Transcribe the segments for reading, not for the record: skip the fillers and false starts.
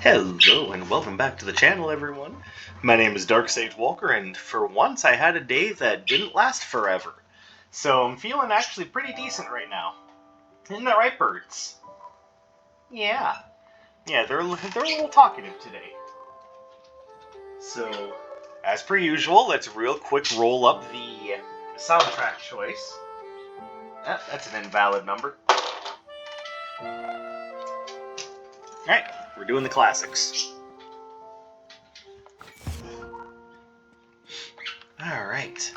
Hello and welcome back to the channel, everyone. My name is Dark Sage Walker, and for once I had a day that didn't last forever. So I'm feeling actually pretty decent right now. Isn't that right, birds? Yeah. Yeah, they're a little talkative today. So, as per usual, let's real quick roll up the soundtrack choice. That's an invalid number. Alright, we're doing the classics. Alright.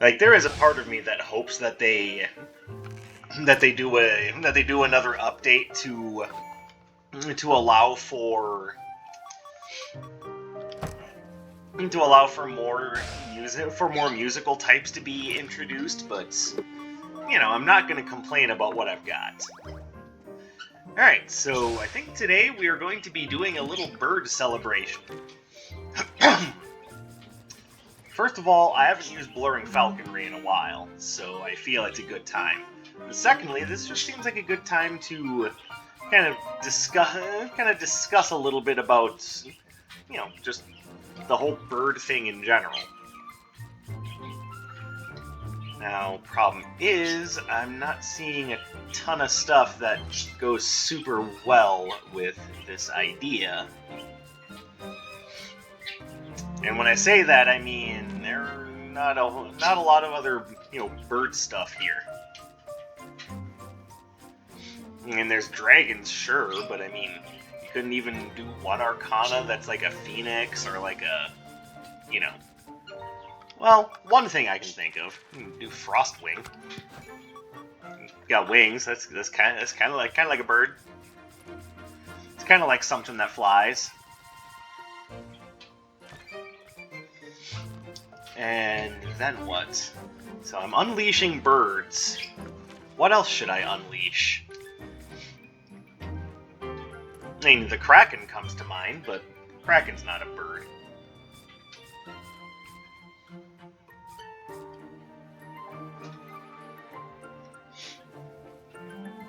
Like, there is a part of me that hopes that they do another update to allow for more musical types to be introduced, but you know, I'm not going to complain about what I've got. Alright, so I think today we are going to be doing a little bird celebration. First of all, I haven't used blurring falconry in a while, so I feel it's a good time. And secondly, this just seems like a good time to kind of discuss a little bit about, you know, just the whole bird thing in general. Now, problem is, I'm not seeing a ton of stuff that goes super well with this idea. And when I say that, I mean there are not a lot of other, you know, bird stuff here. I mean, there's dragons, sure, but I mean, you couldn't even do one arcana that's like a phoenix or like a, you know. Well, one thing I can think of, do Frostwing. Got wings. That's kind of like a bird. It's kind of like something that flies. And then what? So I'm unleashing birds. What else should I unleash? I mean, the Kraken comes to mind, but Kraken's not a bird.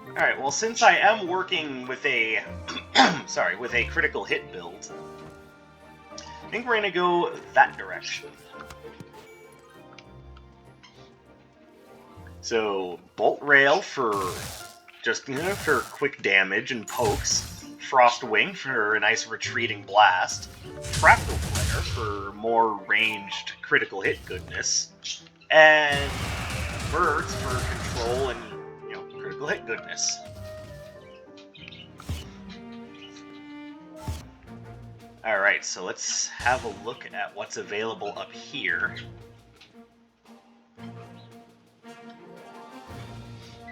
Alright, well, since I am working with a with a critical hit build, I think we're gonna go that direction. So, Bolt Rail for just, you know, for quick damage and pokes, Frostwing for a nice retreating blast, Fractal Flare for more ranged critical hit goodness, and Birds for control and, you know, critical hit goodness. Alright, so let's have a look at what's available up here.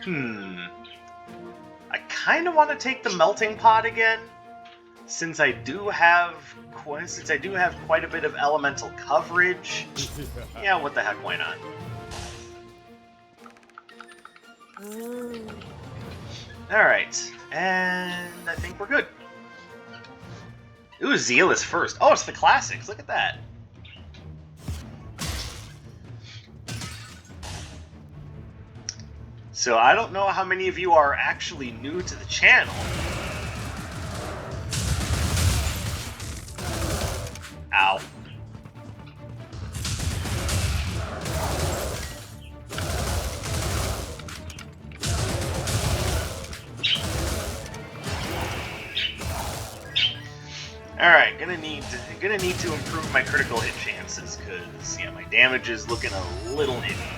I kind of want to take the melting pot again, since I do have quite a bit of elemental coverage. Yeah, what the heck? Why not? All right, and I think we're good. Ooh, Zeal is first. Oh, it's the classics. Look at that. So I don't know how many of you are actually new to the channel. Ow. Alright, gonna need to improve my critical hit chances, because yeah, my damage is looking a little iffy.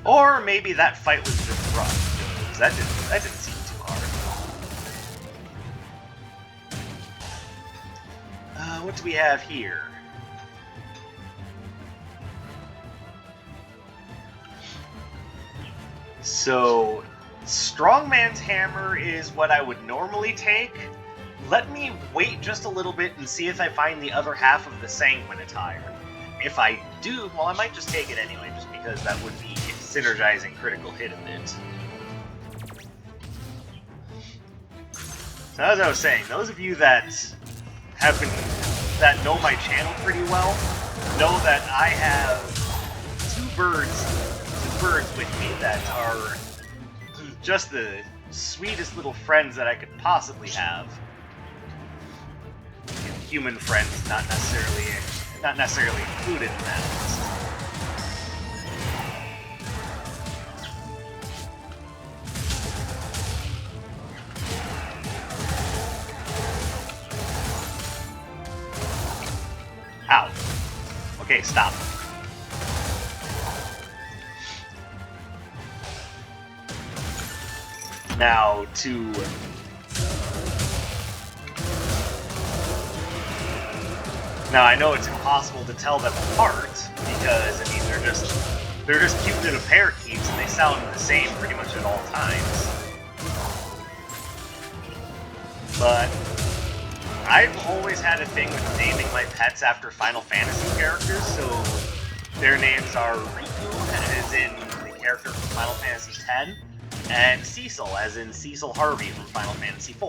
Or maybe that fight was just rough, because that didn't seem too hard. What do we have here? So, Strongman's Hammer is what I would normally take. Let me wait just a little bit and see if I find the other half of the Sanguine attire. If I do, well, I might just take it anyway, just because that would be synergizing critical hit a bit. So as I was saying, those of you that know my channel pretty well know that I have two birds with me that are just the sweetest little friends that I could possibly have. Human friends, not necessarily included in that list. Ow. Okay, stop. Now, Now, I know it's impossible to tell them apart, because, I mean, they're just cute little parakeets, and they sound the same pretty much at all times. But I've always had a thing with naming my pets after Final Fantasy characters, so their names are Rikku, as in the character from Final Fantasy X, and Cecil, as in Cecil Harvey from Final Fantasy IV.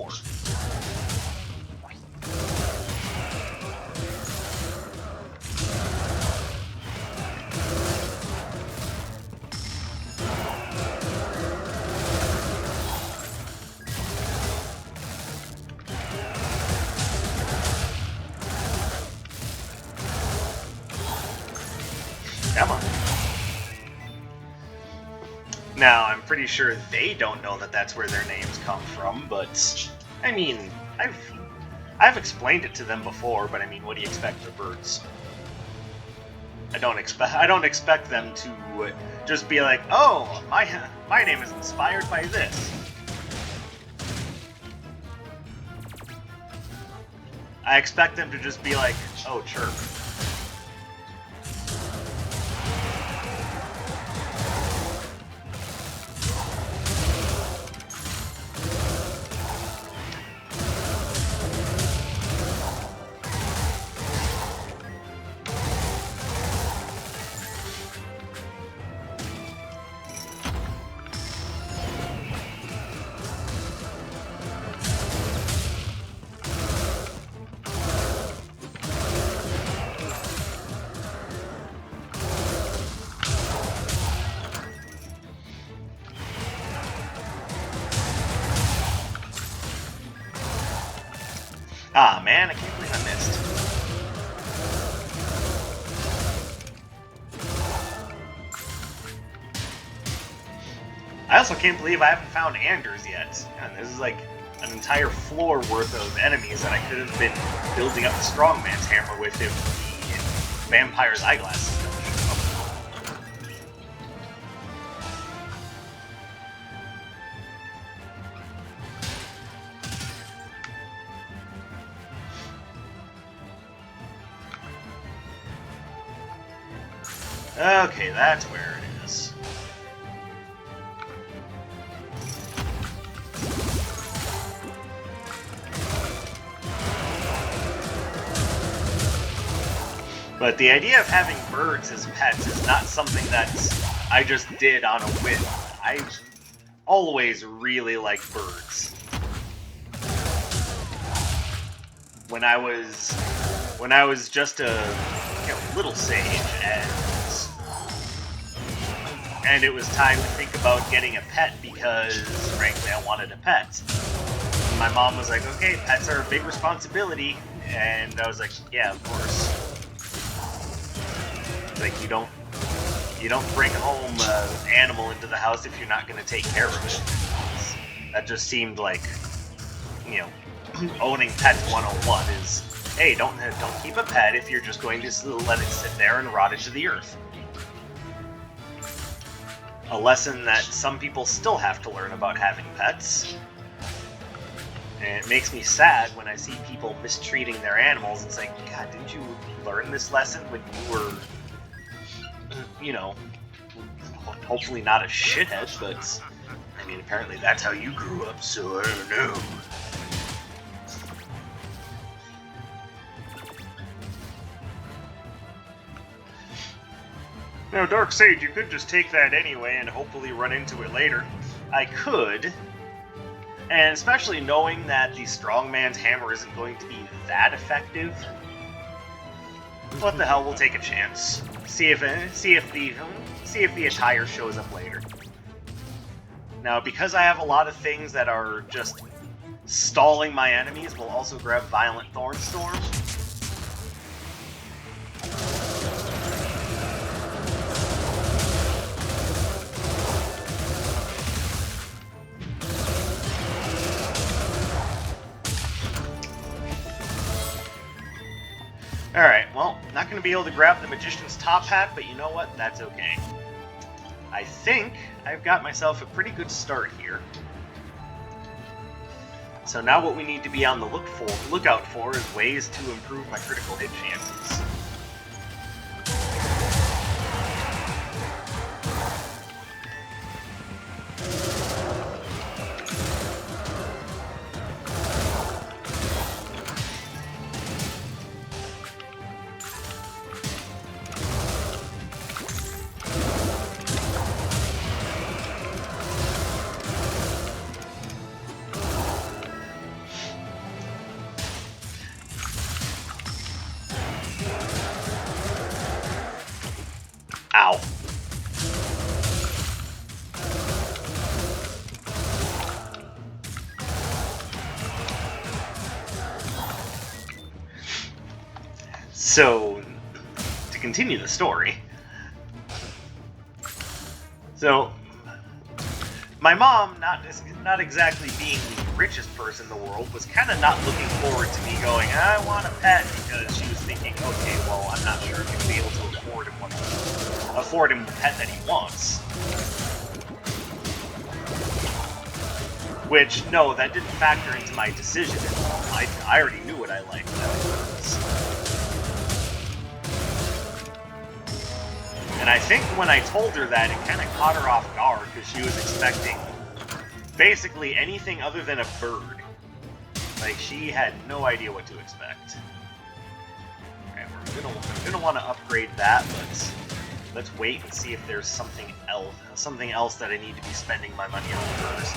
Come on. Now, I'm pretty sure they don't know that that's where their names come from, but I mean, I've explained it to them before, but I mean, what do you expect for birds? I don't expect them to just be like, "Oh, my name is inspired by this." I expect them to just be like, "Oh, chirp." Ah, man, I can't believe I missed. I also can't believe I haven't found Anders yet. And this is like an entire floor worth of enemies that I could have been building up the strongman's hammer with if the vampire's eyeglasses. Okay, that's where it is. But the idea of having birds as pets is not something that I just did on a whim. I've always really liked birds. When I was just a little sage, and it was time to think about getting a pet because, frankly, I wanted a pet. And my mom was like, "Okay, pets are a big responsibility," and I was like, "Yeah, of course." Like, you don't bring home an animal into the house if you're not going to take care of it. That just seemed like, owning pets 101 is, hey, don't keep a pet if you're just going to let it sit there and rot into the earth. A lesson that some people still have to learn about having pets. And it makes me sad when I see people mistreating their animals. It's like, God, didn't you learn this lesson when you were, hopefully not a shithead, but, I mean, apparently that's how you grew up, so I don't know. Now, Dark Sage, you could just take that anyway and hopefully run into it later. I could, And especially knowing that the strongman's hammer isn't going to be that effective. What the hell, we'll take a chance. See if the attire shows up later. Now, because I have a lot of things that are just stalling my enemies, we'll also grab Violent Thornstorm. Alright, well, not going to be able to grab the Magician's top hat, but you know what? That's okay. I think I've got myself a pretty good start here. So now what we need to be on the lookout for is ways to improve my critical hit chances. Ow. So, to continue the story. So, my mom, not exactly being the richest person in the world, was kind of not looking forward to me going, I want a pet, because she was thinking, okay, well, I'm not sure if he'll be able to afford him the pet that he wants. Which, no, that didn't factor into my decision at all. I already knew what I liked. And I think when I told her that, it kind of caught her off guard, because she was expecting basically anything other than a bird. Like, she had no idea what to expect. Alright, we're gonna want to upgrade that, but let's wait and see if there's something else that I need to be spending my money on first.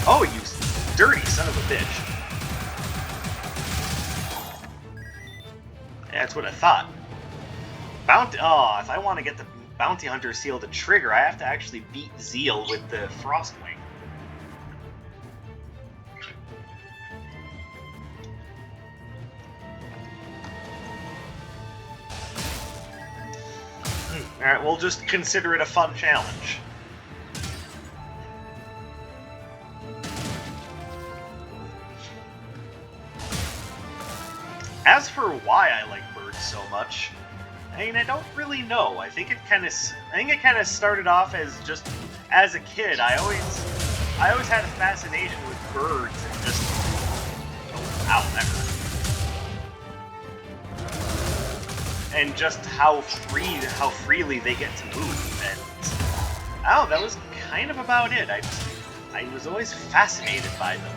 Oh, you dirty son of a bitch. That's what I thought. Oh, if I want to get the Bounty Hunter seal to trigger, I have to actually beat Zeal with the Frostwing. Alright, we'll just consider it a fun challenge. As for why I like birds so much, I mean, I don't really know. I think it kind of started off as just as a kid. I always had a fascination with birds and just and just how freely they get to move. And that was kind of about it. I was always fascinated by them.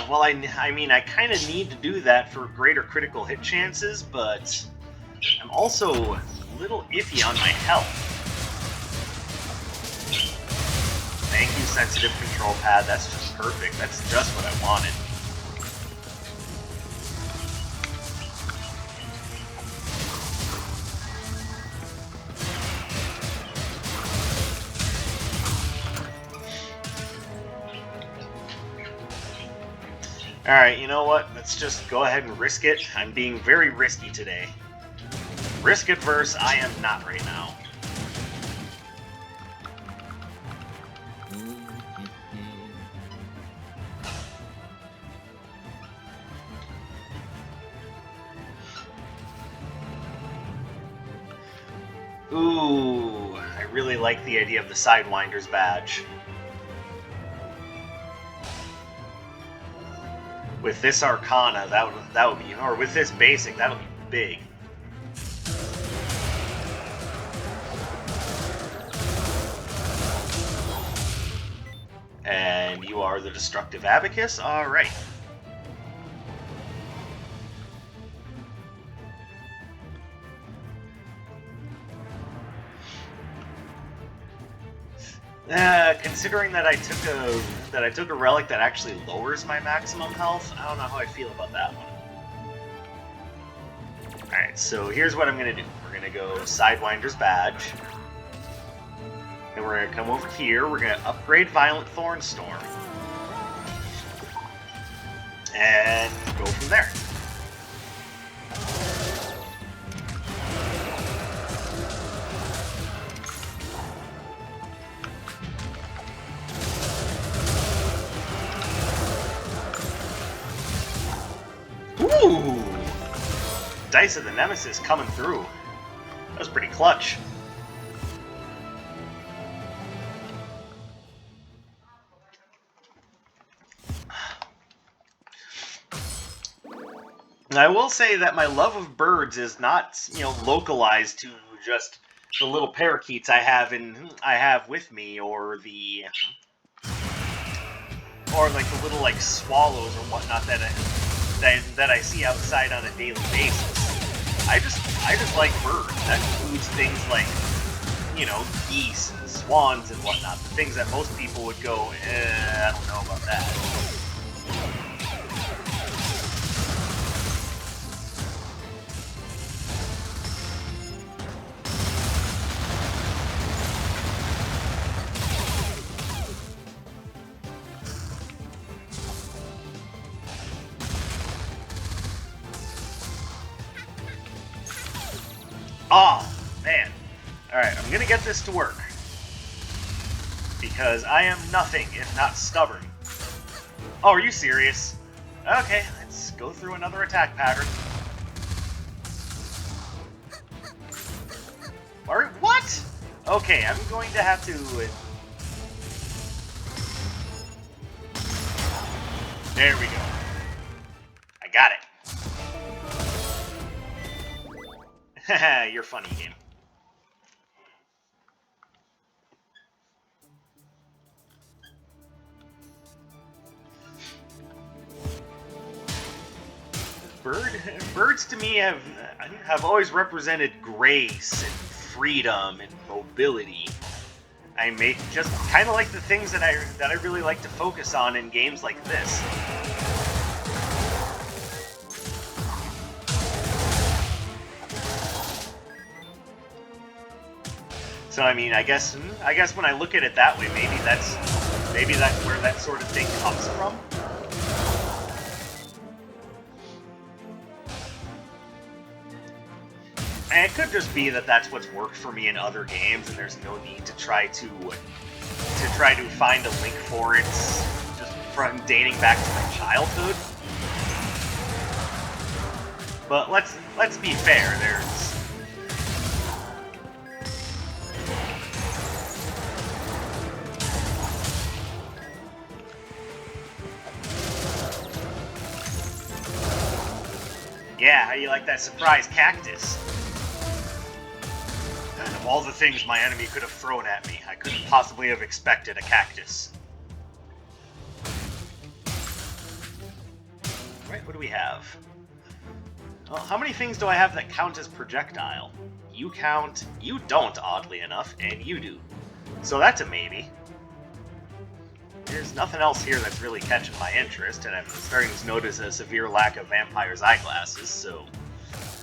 Well, I mean, I kind of need to do that for greater critical hit chances, but I'm also a little iffy on my health. Thank you, sensitive control pad. That's just perfect. That's just what I wanted. Alright, you know what? Let's just go ahead and risk it. I'm being very risky today. Risk adverse, I am not right now. Ooh, I really like the idea of the Sidewinder's badge. With this Arcana, that would be, or with this basic, that'll be big. And you are the Destructive Abacus? Alright. Considering that I took a relic that actually lowers my maximum health, I don't know how I feel about that one. Alright, so here's what I'm gonna do. We're gonna go Sidewinder's badge. Then we're gonna come over here, we're gonna upgrade Violent Thornstorm. And go from there. Ooh! Dice of the Nemesis coming through. That was pretty clutch. I will say that my love of birds is not, localized to just the little parakeets I have with me, or like the little swallows or whatnot that I see outside on a daily basis. I just like birds. That includes things like, geese and swans and whatnot. The things that most people would go, I don't know about that. Oh, man. Alright, I'm gonna get this to work. Because I am nothing if not stubborn. Oh, are you serious? Okay, let's go through another attack pattern. Alright, what? Okay, I'm going to have to... There we go. I got it. Haha, you're funny, game. Birds to me have always represented grace and freedom and mobility. I make just kind of like the things that I really like to focus on in games like this. So I mean, I guess when I look at it that way, maybe that's where that sort of thing comes from. And it could just be that that's what's worked for me in other games, and there's no need to try to find a link for it just from dating back to my childhood. But let's be fair. Yeah, how do you like that surprise cactus? And of all the things my enemy could have thrown at me, I couldn't possibly have expected a cactus. Right, what do we have? Well, how many things do I have that count as projectile? You count, you don't, oddly enough, and you do. So that's a maybe. There's nothing else here that's really catching my interest, and I'm starting to notice a severe lack of Vampire's eyeglasses, so...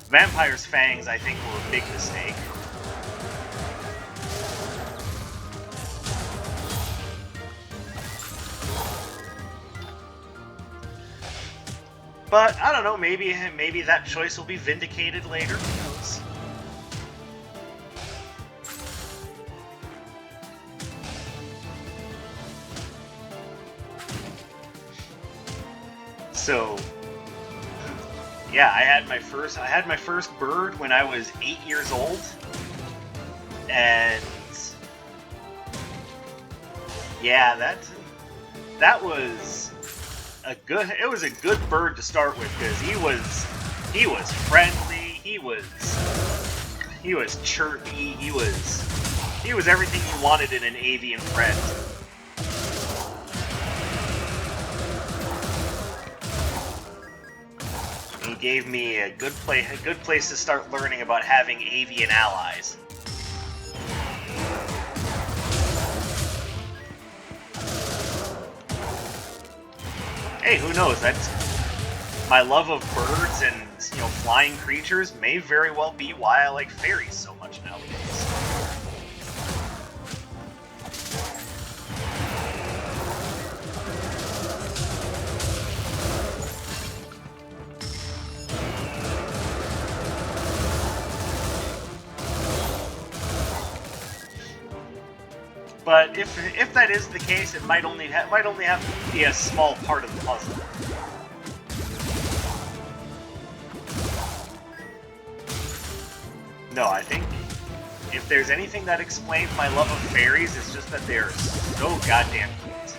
Vampire's fangs, I think, were a big mistake. But, I don't know, maybe that choice will be vindicated later, who knows? So, yeah, I had my first bird when I was 8 years old, and yeah, that was a good bird to start with, because he was friendly, he was chirpy, he was everything you wanted in an avian friend. He gave me a good place to start learning about having avian allies. Hey, who knows? That's my love of birds and, flying creatures may very well be why I like fairies so much nowadays. But if that is the case, it might only have to be a small part of the puzzle. No, I think if there's anything that explains my love of fairies, it's just that they're so goddamn cute.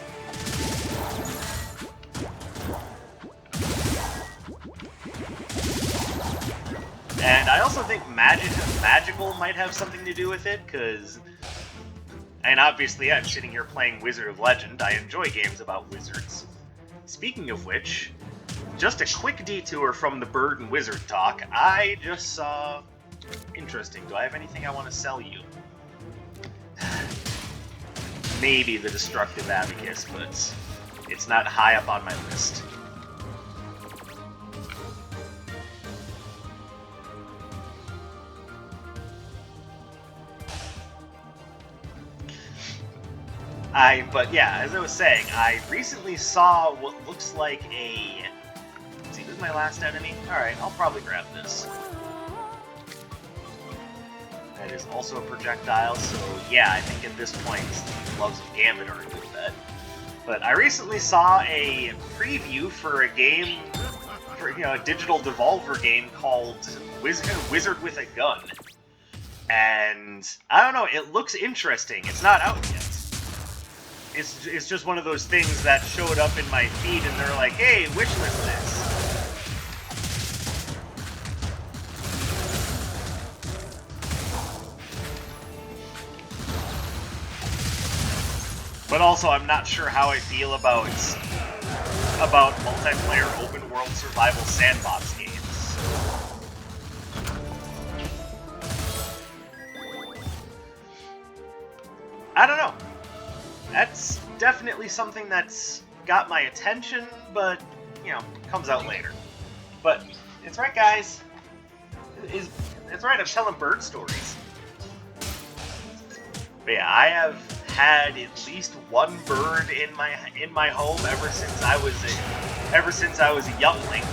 And I also think magical might have something to do with it, because... And obviously, I'm sitting here playing Wizard of Legend. I enjoy games about wizards. Speaking of which, just a quick detour from the bird and wizard talk, I just saw... Interesting. Do I have anything I want to sell you? Maybe the Destructive Abacus, but it's not high up on my list. But yeah, as I was saying, I recently saw what looks like a... Let's see, who's my last enemy? Alright, I'll probably grab this. That is also a projectile, so yeah, I think at this point, Gloves of Gambit are a good bet. But I recently saw a preview for a game, a digital Devolver game called Wizard with a Gun. And, I don't know, it looks interesting. It's not out yet. It's just one of those things that showed up in my feed, and they're like, hey, wishlist this. But also, I'm not sure how I feel about multiplayer open-world survival sandbox games. I don't know. That's definitely something that's got my attention, but, comes out later. But, it's right, guys. It's right, I'm telling bird stories. But yeah, I have had at least one bird in my home ever since I was a youngling.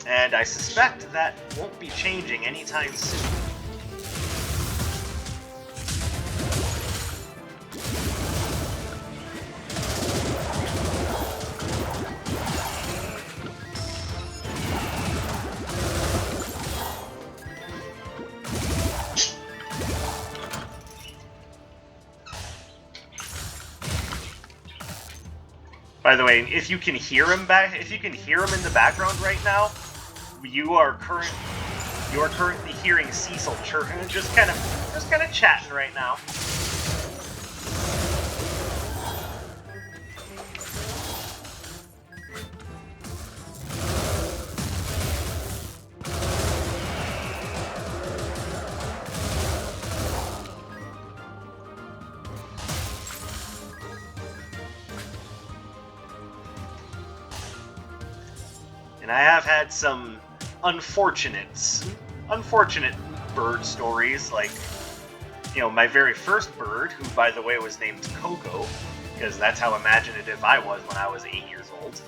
And I suspect that won't be changing anytime soon. By the way, if you can hear him in the background right now, you are currently hearing Cecil chirping, just kind of chatting right now. And I have had some unfortunate bird stories, like, my very first bird, who, by the way, was named Coco, because that's how imaginative I was when I was 8 years old.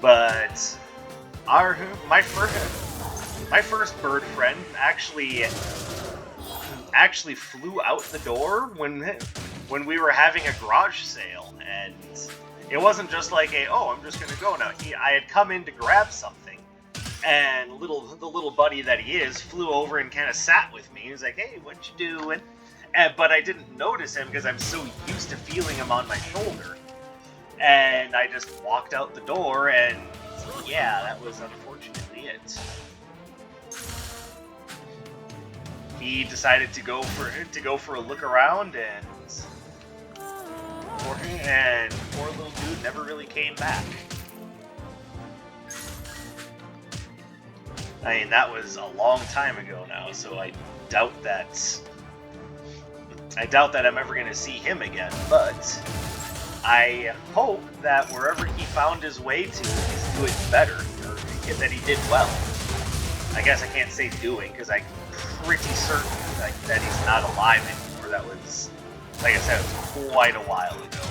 But my first bird friend actually flew out the door when we were having a garage sale, and it wasn't just like I'm just gonna go now. I had come in to grab something, and the little buddy that he is flew over and kind of sat with me. He was like, "Hey, what you doing?" But I didn't notice him because I'm so used to feeling him on my shoulder. And I just walked out the door, and yeah, that was unfortunately it. He decided to go for a look around, and poor little dude never really came back. I mean, that was a long time ago now, so I doubt that I'm ever going to see him again, but I hope that wherever he found his way to, he's doing better, or that he did well. I guess I can't say doing, because I'm pretty certain that he's not alive anymore. That was, like I said, it was quite a while ago.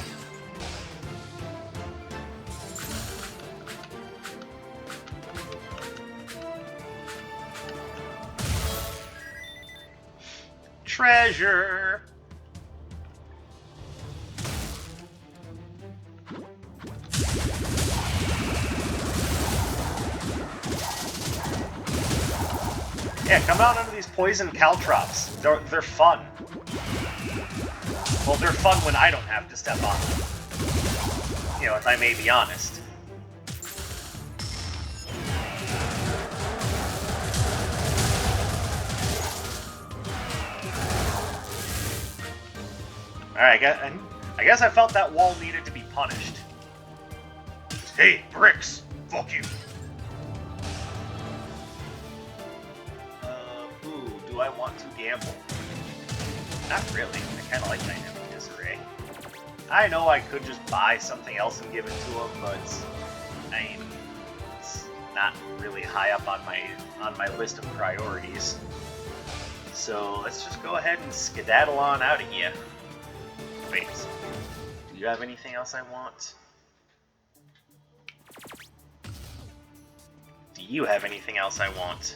Treasure! Yeah, come out under these poison caltrops. They're fun. Well, they're fun when I don't have to step on them. You know, if I may be honest. Alright, I guess I felt that wall needed to be punished. Hey, bricks! Fuck you! Do I want to gamble? Not really. I kind of like Dynamic Disarray. I know I could just buy something else and give it to him, but I mean, it's not really high up on my list of priorities. So let's just go ahead and skedaddle on out of here. Wait, do you have anything else I want? Do you have anything else I want?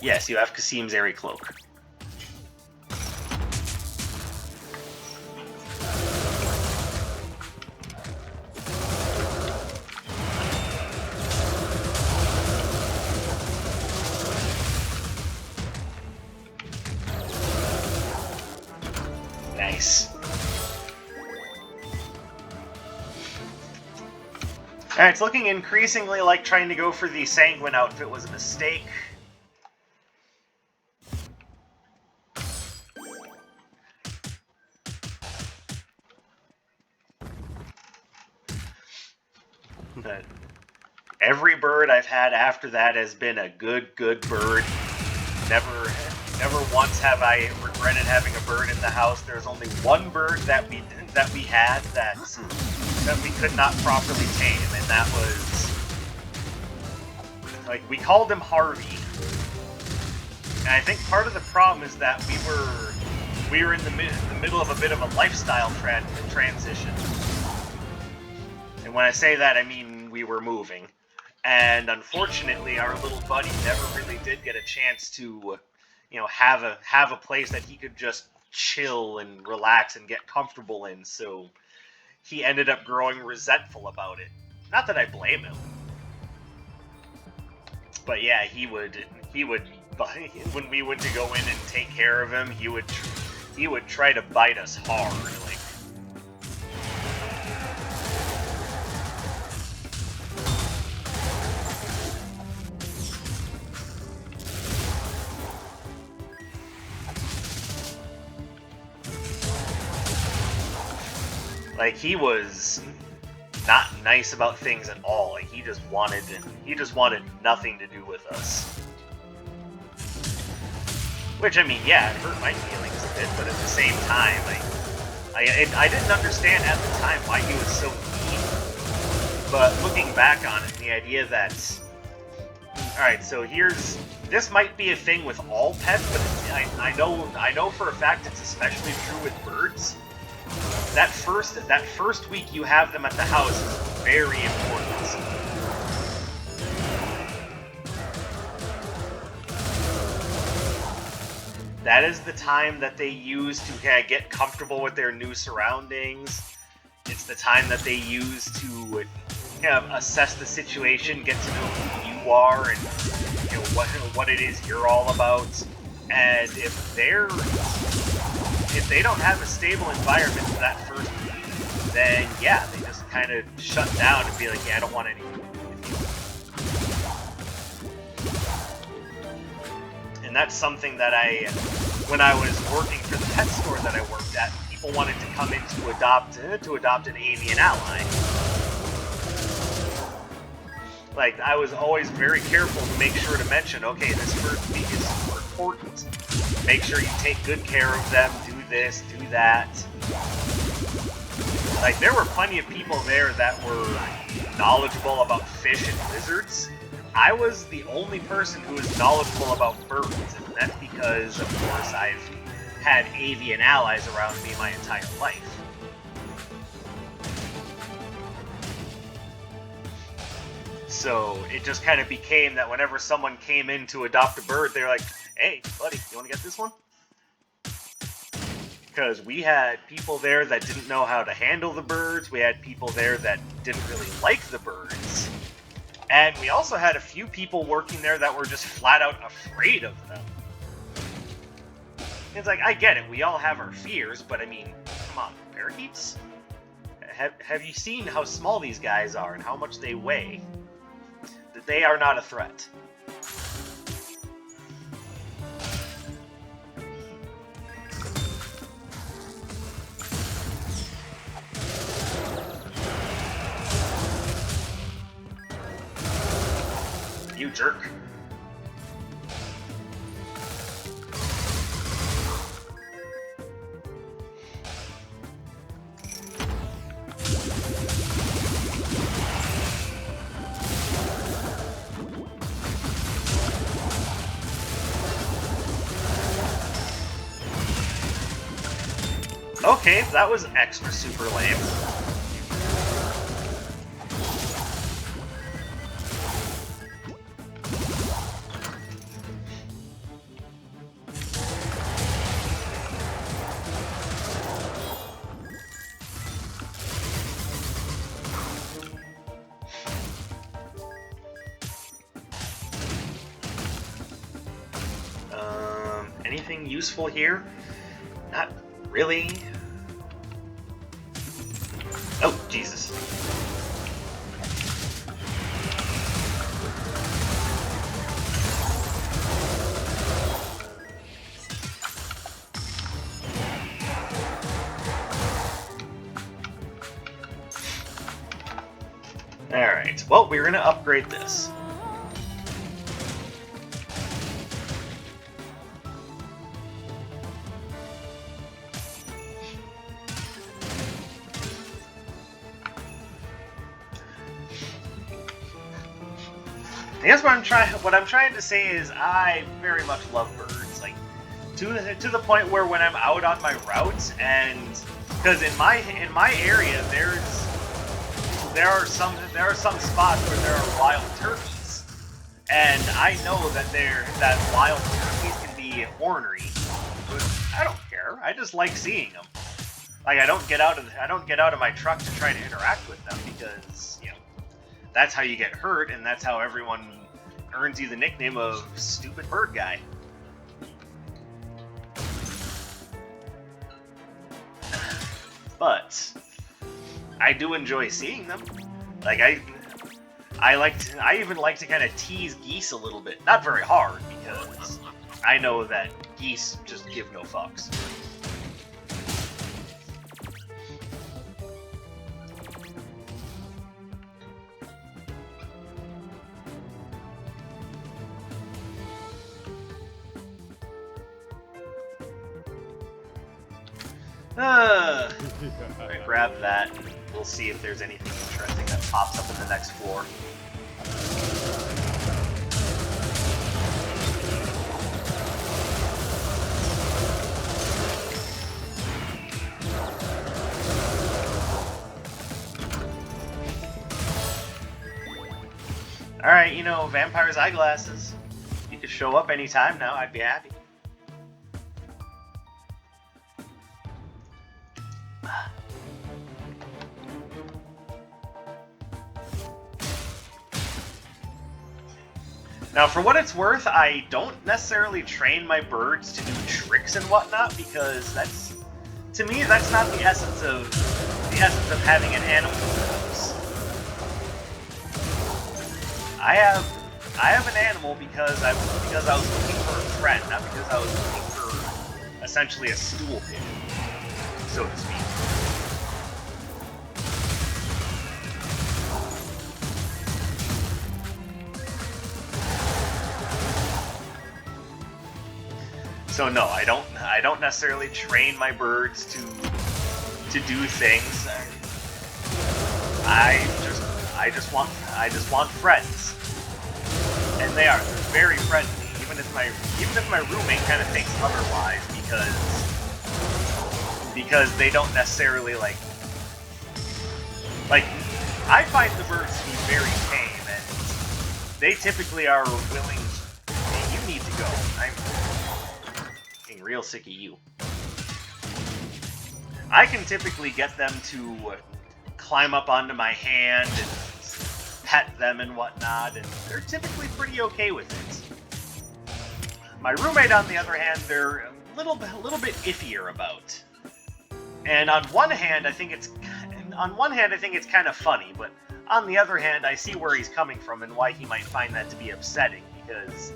Yes, you have Kasim's airy cloak. Nice. Alright, it's looking increasingly like trying to go for the Sanguine outfit was a mistake. But every bird I've had after that has been a good bird. Never once have I regretted having a bird in the house. There's only one bird that we had that we could not properly tame, and that was, like, we called him Harvey. And I think part of the problem is that we were in the middle of a bit of a lifestyle transition. And when I say that, I mean we were moving. And unfortunately, our little buddy never really did get a chance to, you know, have a place that he could just chill and relax and get comfortable in. So he ended up growing resentful about it. Not that I blame him. But yeah, he would when we went to go in and take care of him, he would try to bite us hard, like. Like, he was not nice about things at all. Like, he just wanted nothing to do with us. Which, I mean, yeah, it hurt my feelings a bit, but at the same time, like, I didn't understand at the time why he was so mean. But looking back on it, the idea that, alright, so this might be a thing with all pets, but I know for a fact it's especially true with birds. that first week you have them at the house is very important. That is the time that they use to kind of get comfortable with their new surroundings. It's the time that they use to kind of assess the situation, get to know who you are, and what it is you're all about. And if they don't have a stable environment for that first week, then yeah, they just kind of shut down and be like, yeah, I don't want anything to do with you. And that's something that when I was working for the pet store that I worked at, people wanted to come in to adopt an avian ally. Like, I was always very careful to make sure to mention, okay, this first week is super important. Make sure you take good care of them, do this, do that. Like, there were plenty of people there that were knowledgeable about fish and lizards. I was the only person who was knowledgeable about birds, and that's because, of course, I've had avian allies around me my entire life. So it just kind of became that whenever someone came in to adopt a bird, they're like, hey, buddy, you want to get this one? Because we had people there that didn't know how to handle the birds, we had people there that didn't really like the birds, and we also had a few people working there that were just flat out afraid of them. It's like, I get it, we all have our fears, but I mean, come on, parakeets? Have you seen how small these guys are and how much they weigh? They are not a threat. You jerk. Okay, that was extra super lame. Anything useful here? Not really. Oh, Jesus. Alright, well, we're gonna upgrade this. I guess what I'm trying to say is I very much love birds, like to the point where when I'm out on my routes, and because in my area there are some spots where there are wild turkeys, and I know that wild turkeys can be ornery, but I don't care. I just like seeing them. Like, I don't get out of my truck to try to interact with them, because that's how you get hurt, and that's how everyone earns you the nickname of Stupid Bird Guy. But I do enjoy seeing them. Like, I even like to kind of tease geese a little bit. Not very hard, because I know that geese just give no fucks. Alright, grab that, and we'll see if there's anything interesting that pops up in the next floor. Alright, you know, vampire's eyeglasses. You could show up anytime now, I'd be happy. Now, for what it's worth, I don't necessarily train my birds to do tricks and whatnot, because that's, to me, that's not the essence of having an animal. I have an animal because I was looking for a friend, not because I was looking for essentially a stool pigeon, so to speak. So no, I don't necessarily train my birds to do things. I just want friends, and they're very friendly. Even if my roommate kind of thinks otherwise, because they don't necessarily like. I find the birds to be very tame, and they typically are willing. Hey, you need to go. I'm getting real sick of you. I can typically get them to climb up onto my hand and pet them and whatnot, and they're typically pretty okay with it. My roommate, on the other hand, they're a little bit iffier about. And on one hand, I think it's kind of funny, but on the other hand, I see where he's coming from and why he might find that to be upsetting, because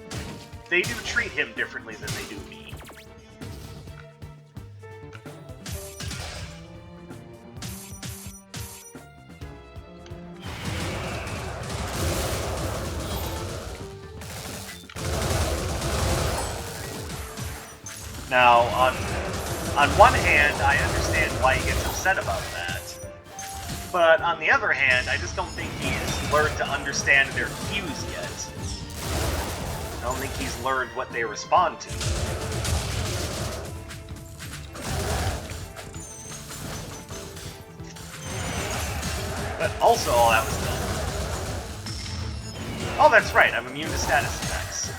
they do treat him differently than they do me. Now, on one hand, I understand why he gets upset about that. But on the other hand, I just don't think he's learned to understand their cues yet. I don't think he's learned what they respond to. But also, all that was done. Oh, that's right, I'm immune to status effects.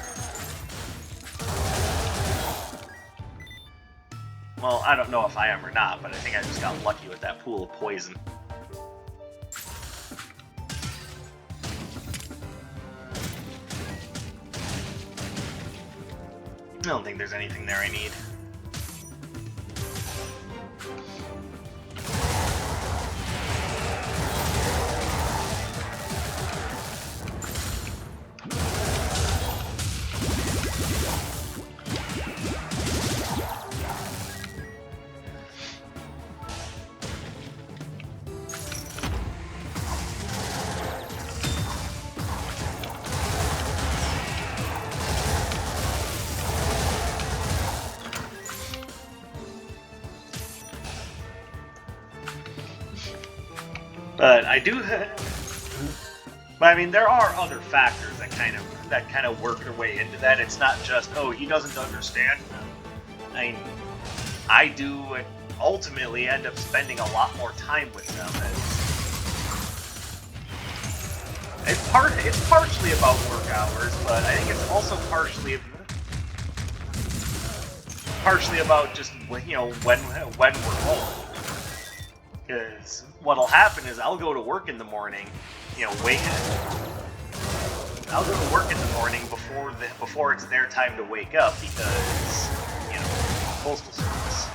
Well, I don't know if I am or not, but I think I just got lucky with that pool of poison. I don't think there's anything there I need. But I do. But I mean, there are other factors that kind of work their way into that. It's not just, oh, he doesn't understand. I mean, I do ultimately end up spending a lot more time with them. It's partially about work hours, but I think it's also partially about just, you know, when we're home. Because what'll happen is I'll go to work in the morning, you know, I'll go to work in the morning before it's their time to wake up because, you know, postal service.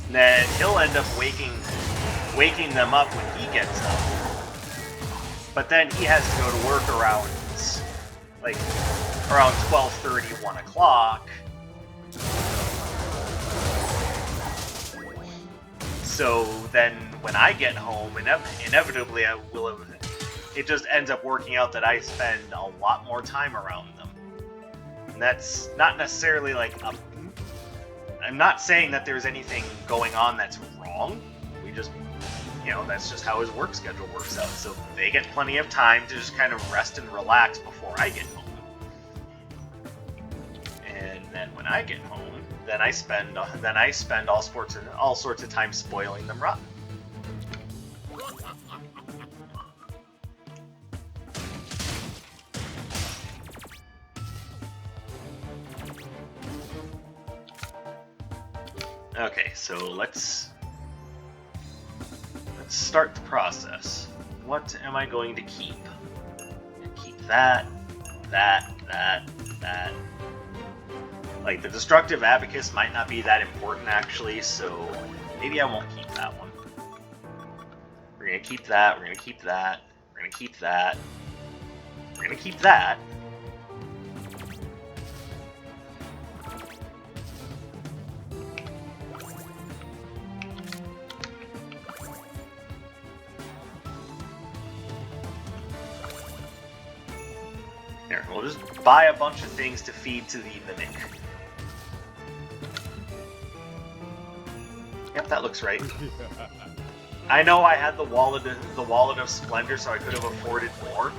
And then he'll end up waking them up when he gets up. But then he has to go to work around 12:30, 1 o'clock. So then, when I get home, inevitably it just ends up working out that I spend a lot more time around them. And that's not necessarily I'm not saying that there's anything going on that's wrong. We just, you know, that's just how his work schedule works out. So they get plenty of time to just kind of rest and relax before I get home. And then when I get home, then I spend all sorts of time spoiling them rotten. Okay, so let's start the process. What am I going to keep? Keep that. Like, the Destructive Abacus might not be that important, actually, so maybe I won't keep that one. We're gonna keep that, we're gonna keep that, we're gonna keep that, we're gonna keep that. Here, we'll just buy a bunch of things to feed to the Mimic. Yep, that looks right. I know I had the wallet of Splendor, so I could have afforded more,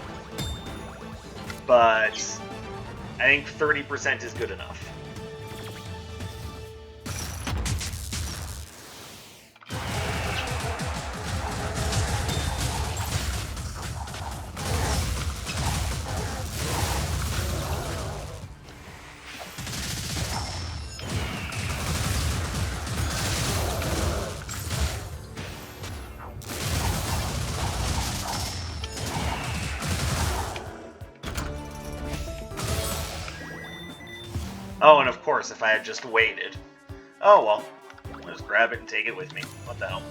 but I think 30% is good enough. Oh, and of course, if I had just waited. Oh, well. I'll just grab it and take it with me. What the hell?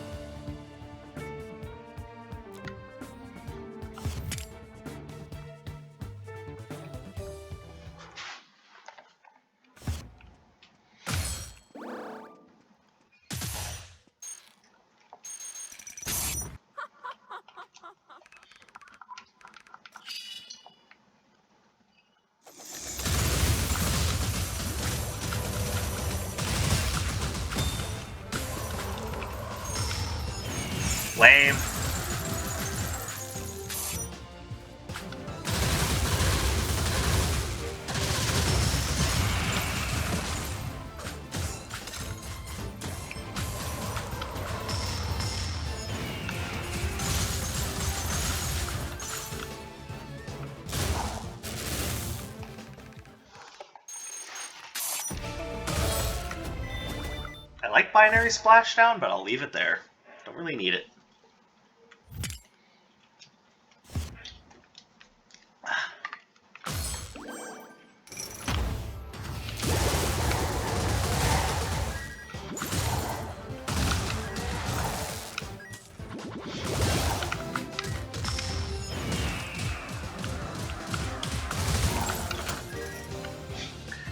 Lame. I like Binary Splashdown, but I'll leave it there. Don't really need it.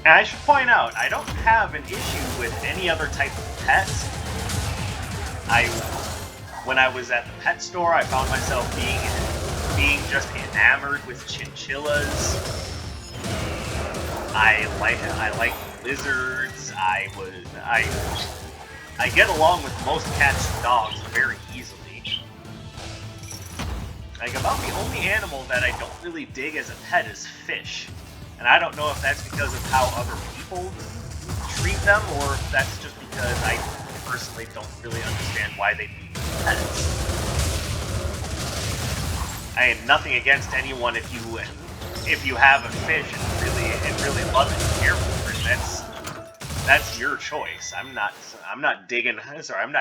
And I should point out, I don't have an issue with any other type of pet. When I was at the pet store, I found myself being just enamored with chinchillas. I like lizards. I get along with most cats and dogs very easily. Like, about the only animal that I don't really dig as a pet is fish. And I don't know if that's because of how other people treat them, or if that's just because I personally don't really understand why they be pets. I have nothing against anyone if you have a fish and really love it and care for it. That's your choice. I'm not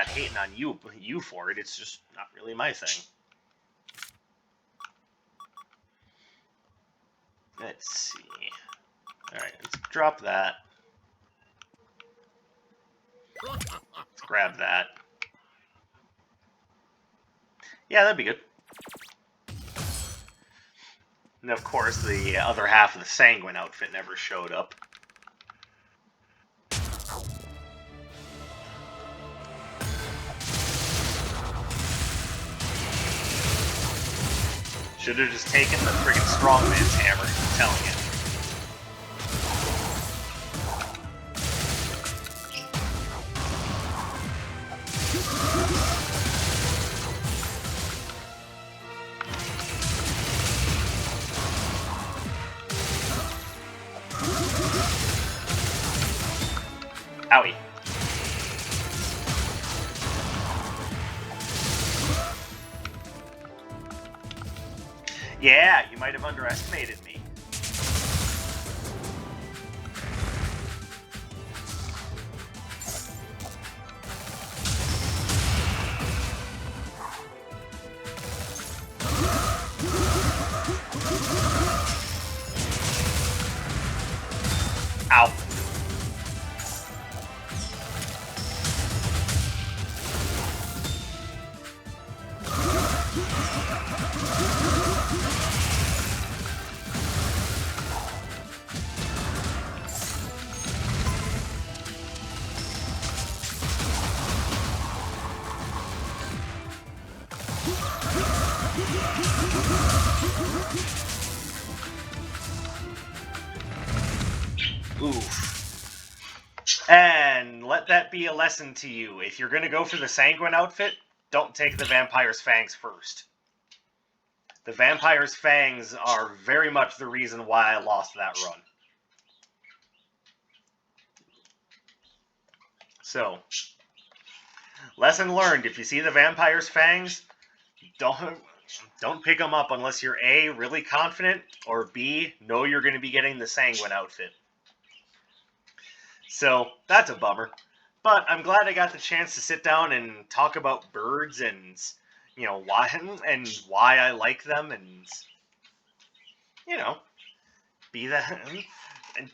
hating on you for it. It's just not really my thing. Let's see. Alright, let's drop that. Let's grab that. Yeah, that'd be good. And of course, the other half of the Sanguine outfit never showed up. Should have just taken the friggin' Strongman's hammer, I'm telling you. Owie. Yeah, you might have underestimated me. Oof. And let that be a lesson to you. If you're going to go for the Sanguine outfit, don't take the Vampire's Fangs first. The Vampire's Fangs are very much the reason why I lost that run. So, lesson learned, if you see the Vampire's Fangs, don't pick them up unless you're A, really confident, or B, know you're going to be getting the Sanguine outfit. So, that's a bummer. But I'm glad I got the chance to sit down and talk about birds and, why I like them and, be that. And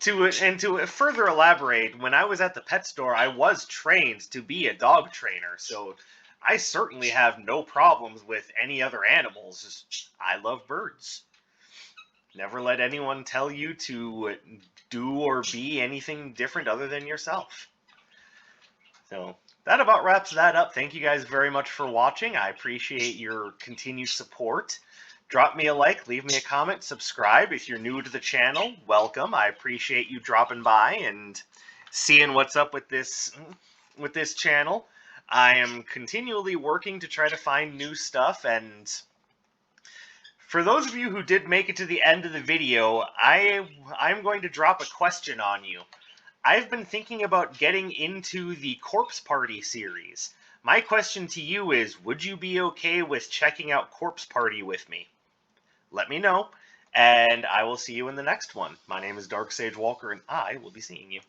to further elaborate, when I was at the pet store, I was trained to be a dog trainer, so I certainly have no problems with any other animals. Just, I love birds. Never let anyone tell you to do or be anything different other than yourself. So that about wraps that up. Thank you guys very much for watching. I appreciate your continued support. Drop me a like, leave me a comment, subscribe. If you're new to the channel, welcome. I appreciate you dropping by and seeing what's up with this channel. I am continually working to try to find new stuff, and for those of you who did make it to the end of the video, I'm going to drop a question on you. I've been thinking about getting into the Corpse Party series. My question to you is, would you be okay with checking out Corpse Party with me? Let me know, and I will see you in the next one. My name is Dark Sage Walker, and I will be seeing you.